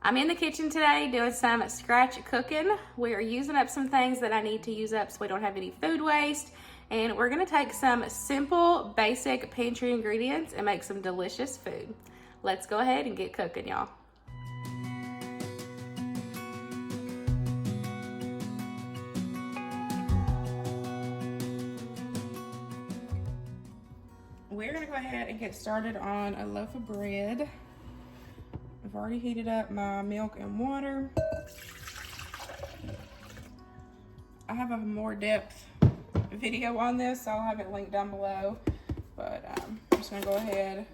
I'm in the kitchen today doing some scratch cooking. We are using up some things that I need to use up so we don't have any food waste. And we're gonna take some simple, basic pantry ingredients and make some delicious food. Let's go ahead and get cooking, y'all. We're gonna go ahead and get started on a loaf of bread. I've already heated up my milk and water. I have a more depth video on this, so I'll have it linked down below. But I'm just gonna go ahead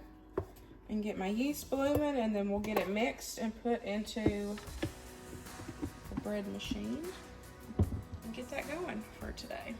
and get my yeast blooming, and then we'll get it mixed and put into the bread machine and get that going for today.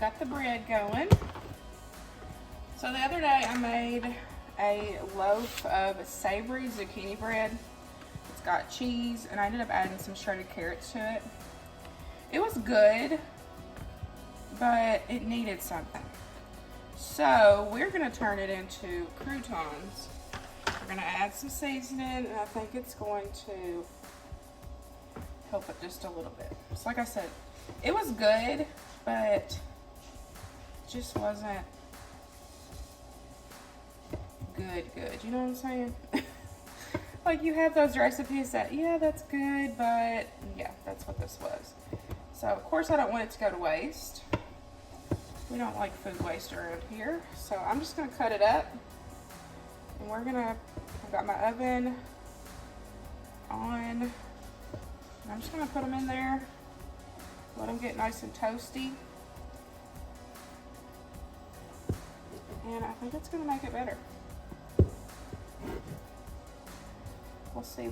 Got the bread going. So the other day I made a loaf of savory zucchini bread. It's got cheese, and I ended up adding some shredded carrots to it. It was good, but it needed something. So we're gonna turn it into croutons. We're gonna add some seasoning, and I think it's going to help it just a little bit. So like I said, it was good, but just wasn't good. You know what I'm saying? Like, you have those recipes that, yeah, that's good, but yeah, that's what this was. So of course I don't want it to go to waste. We don't like food waste around here. So I'm just gonna cut it up, and I've got my oven on, and I'm just gonna put them in there, let them get nice and toasty. And I think it's gonna make it better. We'll see.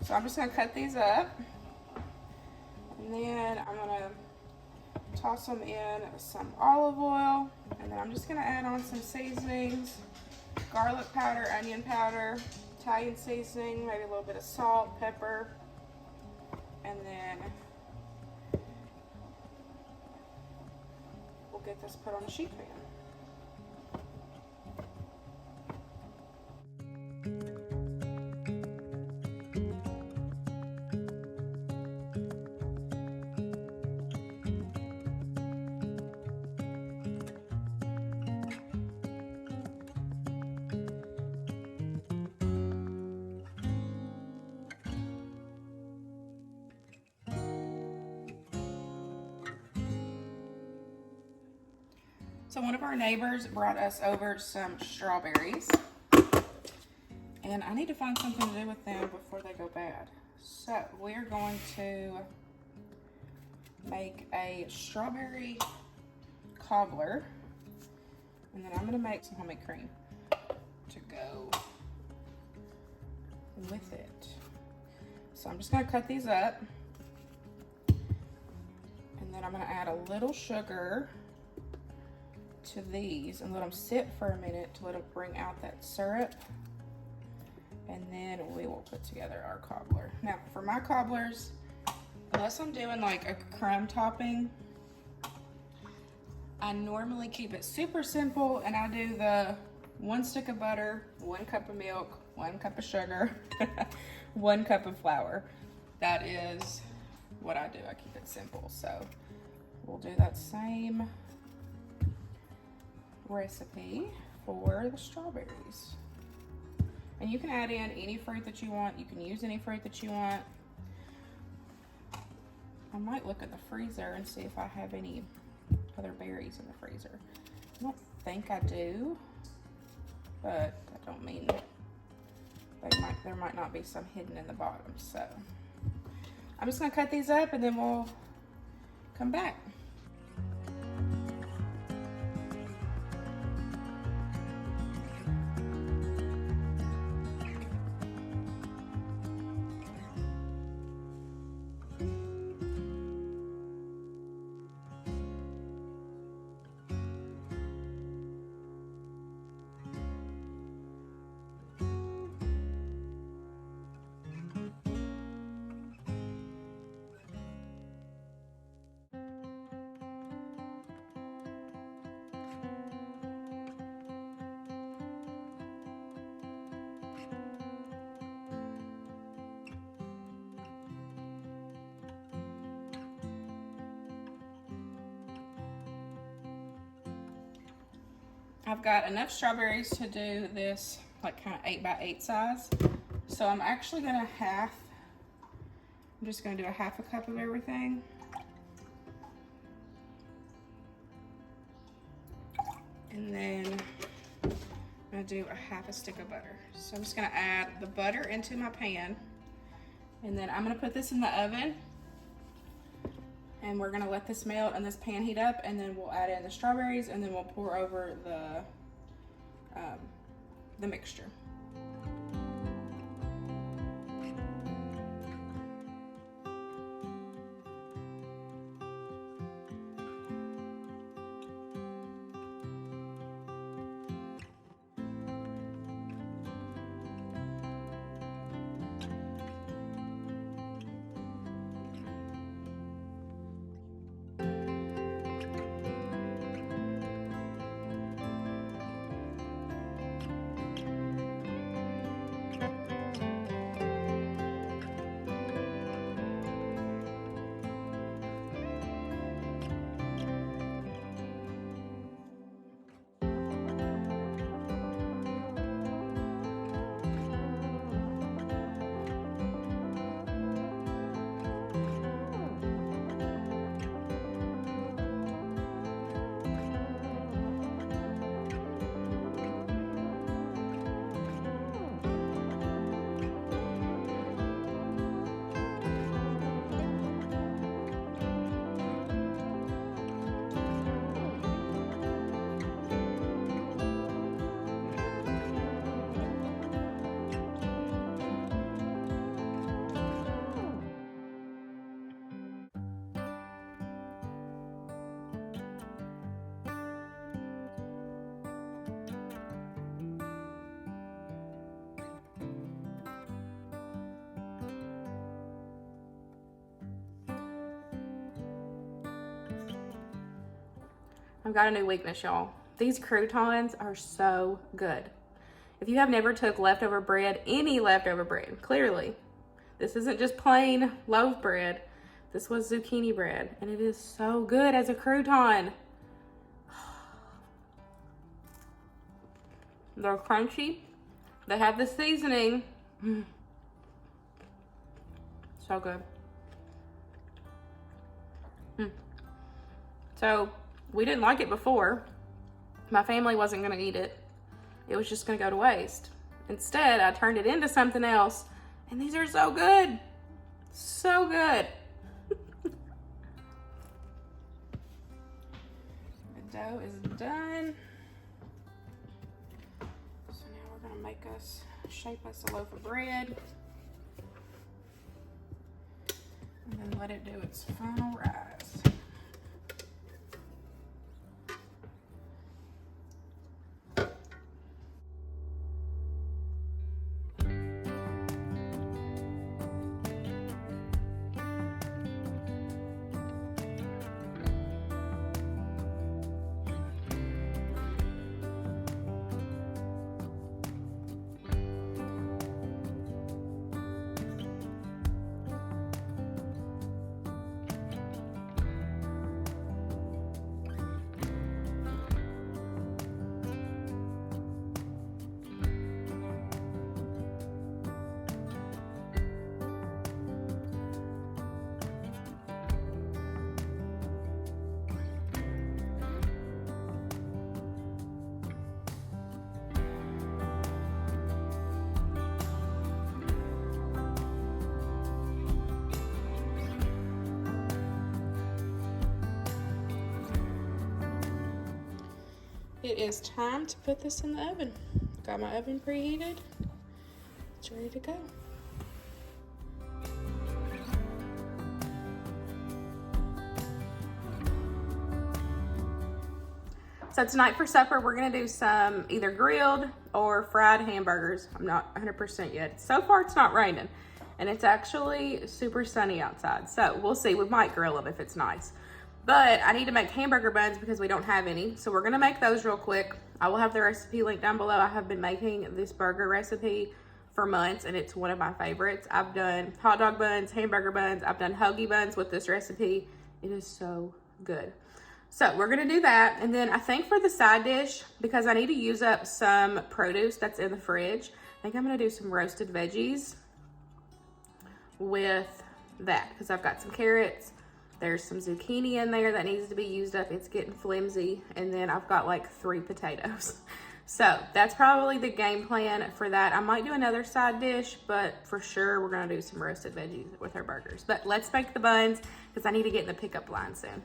So I'm just gonna cut these up, and then I'm gonna toss them in some olive oil, and then I'm just gonna add on some seasonings: garlic powder, onion powder, Italian seasoning, maybe a little bit of salt, pepper. And then we'll get this put on the sheet pan. So one of our neighbors brought us over some strawberries, and I need to find something to do with them before they go bad. So we're going to make a strawberry cobbler, and then I'm gonna make some homemade cream to go with it. So I'm just gonna cut these up, and then I'm gonna add a little sugar to these and let them sit for a minute to let them bring out that syrup. And then we will put together our cobbler. Now, for my cobblers, unless I'm doing like a crumb topping, I normally keep it super simple, and I do the 1 stick of butter, 1 cup of milk, 1 cup of sugar, 1 cup of flour. That is what I do. I keep it simple. So we'll do that same recipe for the strawberries. And you can add in any fruit that you want. You can use any fruit that you want. I might look at the freezer and see if I have any other berries in the freezer. I don't think I do, but that don't mean there might not be some hidden in the bottom. So I'm just gonna cut these up and then we'll come back. I've got enough strawberries to do this like kind of 8 by 8 size. So I'm actually gonna I'm just gonna do a 1/2 cup of everything. And then I'm gonna do a 1/2 stick of butter. So I'm just gonna add the butter into my pan. And then I'm gonna put this in the oven. And we're gonna let this melt and this pan heat up, and then we'll add in the strawberries, and then we'll pour over the mixture. I've got a new weakness, y'all. These croutons are so good. If you have never took leftover bread, any leftover bread, clearly, this isn't just plain loaf bread. This was zucchini bread, and it is so good as a crouton. They're crunchy. They have the seasoning. So good. So we didn't like it before. My family wasn't gonna eat it. It was just gonna go to waste. Instead, I turned it into something else, and these are so good. So good. The dough is done. So now we're gonna shape us a loaf of bread. And then let it do its final rise. It is time to put this in the oven. Got my oven preheated. It's ready to go. So tonight for supper, we're gonna do some either grilled or fried hamburgers. I'm not 100% yet. So far, it's not raining, and it's actually super sunny outside. So we'll see. We might grill them if it's nice. But I need to make hamburger buns because we don't have any. So we're gonna make those real quick. I will have the recipe linked down below. I have been making this burger recipe for months, and it's one of my favorites. I've done hot dog buns, hamburger buns. I've done hoagie buns with this recipe. It is so good. So we're gonna do that. And then I think for the side dish, because I need to use up some produce that's in the fridge, I think I'm gonna do some roasted veggies with that, because I've got some carrots. There's some zucchini in there that needs to be used up. It's getting flimsy. And then I've got like 3 potatoes. So that's probably the game plan for that. I might do another side dish, but for sure we're gonna do some roasted veggies with our burgers. But let's make the buns because I need to get in the pickup line soon.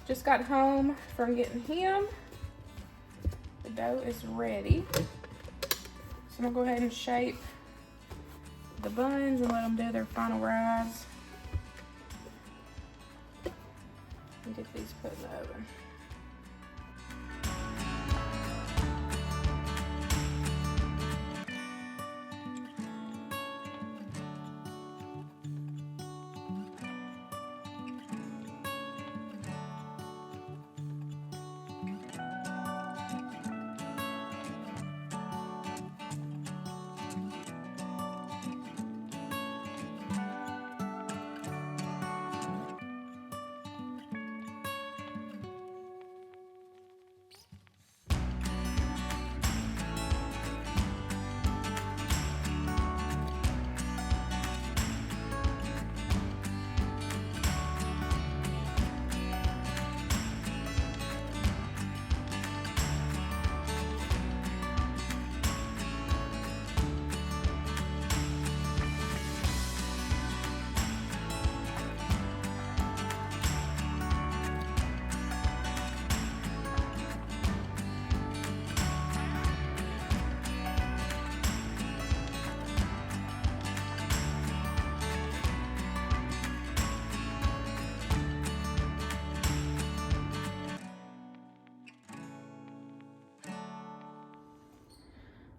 Just got home from getting him. The dough is ready. So I'm gonna go ahead and shape the buns and let them do their final rise. And get these put in the oven.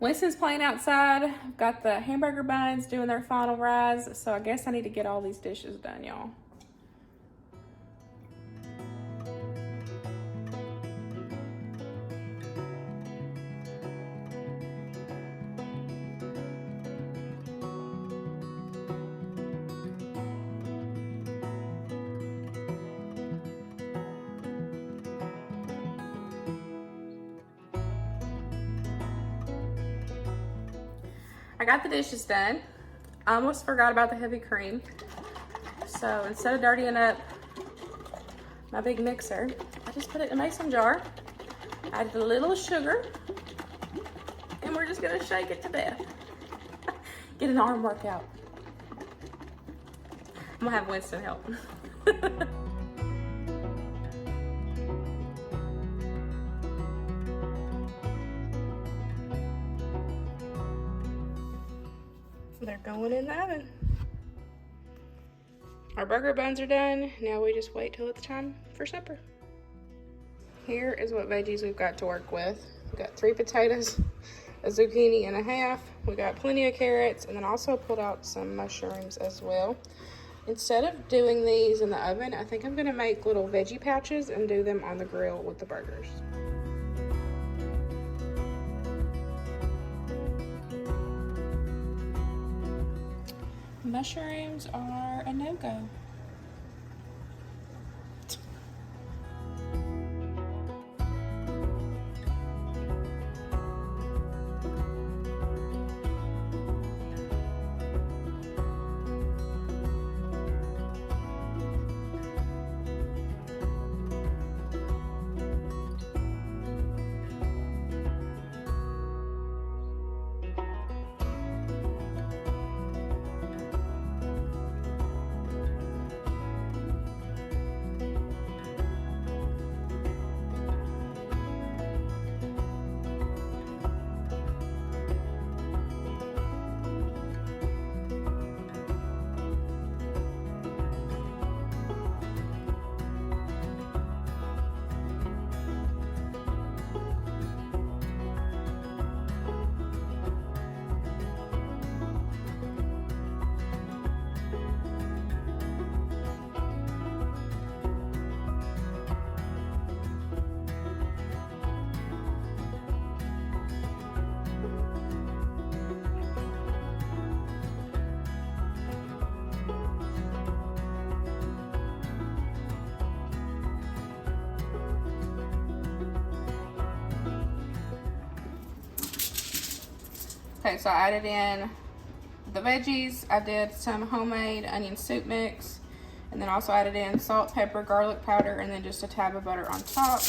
Winston's playing outside. I've got the hamburger buns doing their final rise, so I guess I need to get all these dishes done, y'all. I got the dishes done. I almost forgot about the heavy cream. So instead of dirtying up my big mixer, I just put it in a mason jar, added a little sugar, and we're just gonna shake it to death. Get an arm workout. I'm gonna have Winston help. They're going in the oven. Our burger buns are done. Now we just wait till it's time for supper. here is what veggies we've got to work with. We've got 3 potatoes, a zucchini and a half. We got plenty of carrots, and then also pulled out some mushrooms as well. Instead of doing these in the oven, I think I'm gonna make little veggie pouches and do them on the grill with the burgers. Mushrooms are a no-go. Okay, so I added in the veggies. I did some homemade onion soup mix, and then also added in salt, pepper, garlic powder, and then just a tab of butter on top.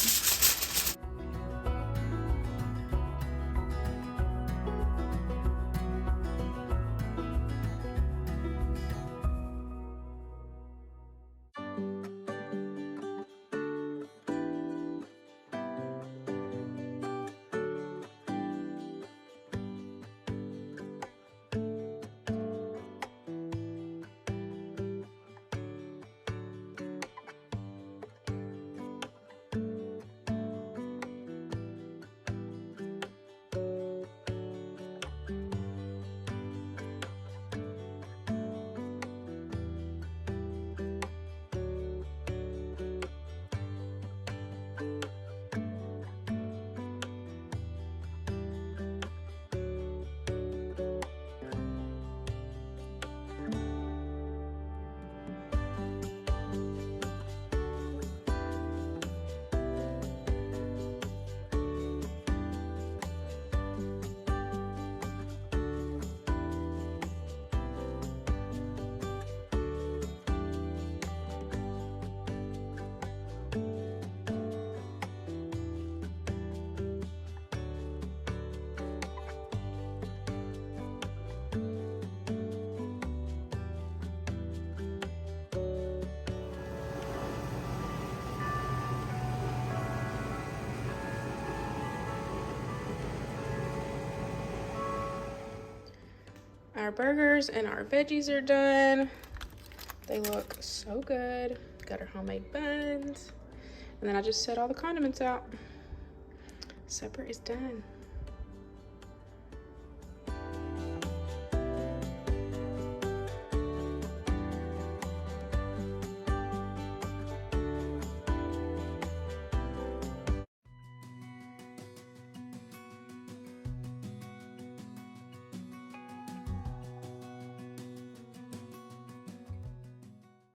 Our burgers and our veggies are done. They look so good. Got our homemade buns. And then I just set all the condiments out. Supper is done.